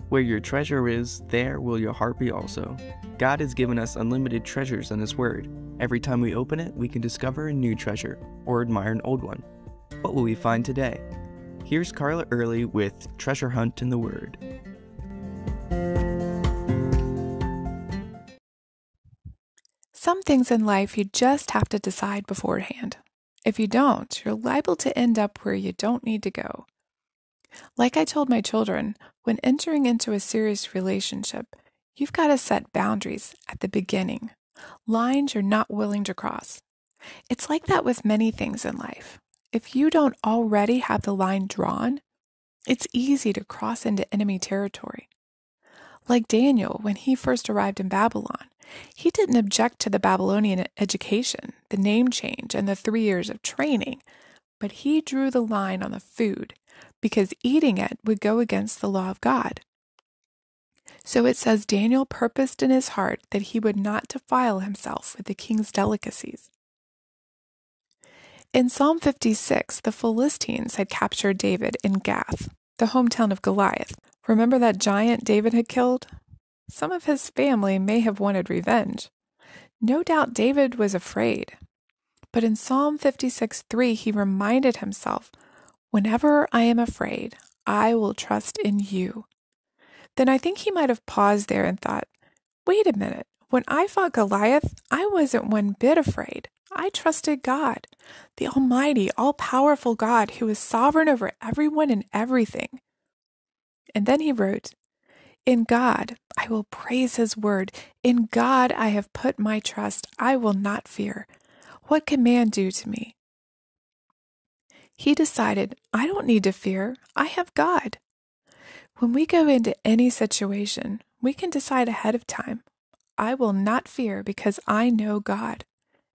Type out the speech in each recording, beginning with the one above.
Where your treasure is, there will your heart be also. God has given us unlimited treasures in His Word. Every time we open it, we can discover a new treasure or admire an old one. What will we find today? Here's Carla Early with Treasure Hunt in the Word. Some things in life you just have to decide beforehand. If you don't, you're liable to end up where you don't need to go. Like I told my children, when entering into a serious relationship, you've got to set boundaries at the beginning, lines you're not willing to cross. It's like that with many things in life. If you don't already have the line drawn, it's easy to cross into enemy territory. Like Daniel, when he first arrived in Babylon, he didn't object to the Babylonian education, the name change, and the 3 years of training, but he drew the line on the food because eating it would go against the law of God. So it says Daniel purposed in his heart that he would not defile himself with the king's delicacies. In Psalm 56, the Philistines had captured David in Gath, the hometown of Goliath. Remember that giant David had killed? Some of his family may have wanted revenge. No doubt David was afraid. But in Psalm 56:3, he reminded himself, "Whenever I am afraid, I will trust in you." Then I think he might have paused there and thought, wait a minute, when I fought Goliath, I wasn't one bit afraid. I trusted God, the Almighty, all-powerful God who is sovereign over everyone and everything. And then he wrote, "In God I will praise His word. In God I have put my trust. I will not fear. What can man do to me?" He decided, I don't need to fear. I have God. When we go into any situation, we can decide ahead of time, I will not fear because I know God,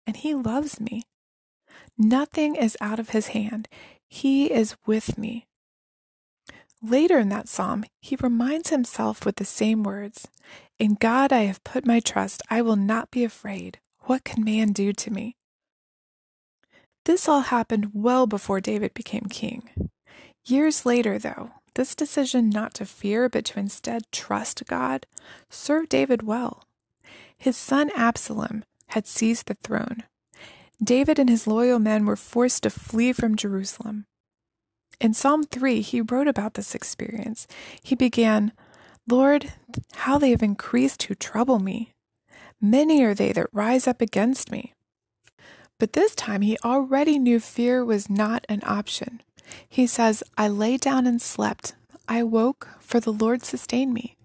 and He loves me. Nothing is out of His hand. He is with me. Later in that psalm, he reminds himself with the same words, "In God I have put my trust. I will not be afraid. What can man do to me?" This all happened well before David became king. Years later, though, this decision not to fear but to instead trust God served David well. His son Absalom had seized the throne. David and his loyal men were forced to flee from Jerusalem. In Psalm 3, he wrote about this experience. He began, "Lord, how they have increased who trouble me. Many are they that rise up against me." But this time he already knew fear was not an option. He says, "I lay down and slept. I woke, for the Lord sustained me.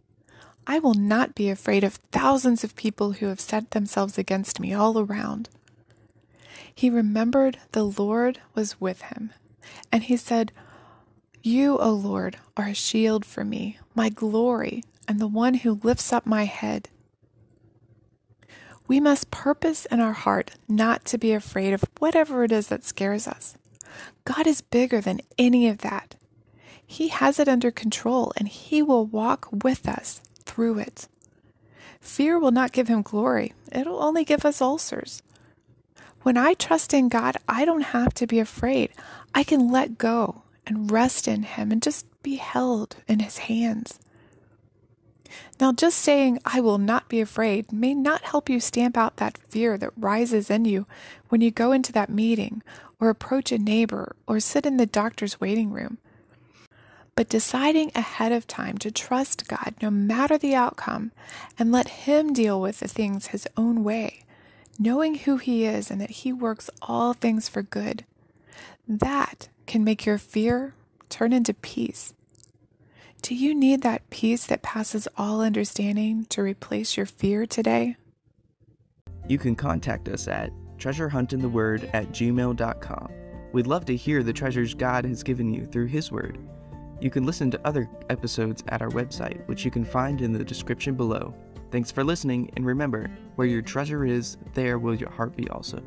I will not be afraid of thousands of people who have set themselves against me all around." He remembered the Lord was with him, and he said, "You, O Lord, are a shield for me, my glory, and the one who lifts up my head." We must purpose in our heart not to be afraid of whatever it is that scares us. God is bigger than any of that. He has it under control, and He will walk with us through it. Fear will not give Him glory. It'll only give us ulcers. When I trust in God, I don't have to be afraid. I can let go and rest in Him and just be held in His hands. Now, just saying, "I will not be afraid," may not help you stamp out that fear that rises in you when you go into that meeting or approach a neighbor or sit in the doctor's waiting room. But deciding ahead of time to trust God no matter the outcome and let Him deal with the things His own way, knowing who He is and that He works all things for good, that can make your fear turn into peace. Do you need that peace that passes all understanding to replace your fear today? You can contact us at treasurehuntintheword@gmail.com. We'd love to hear the treasures God has given you through His Word. You can listen to other episodes at our website, which you can find in the description below. Thanks for listening, and remember, where your treasure is, there will your heart be also.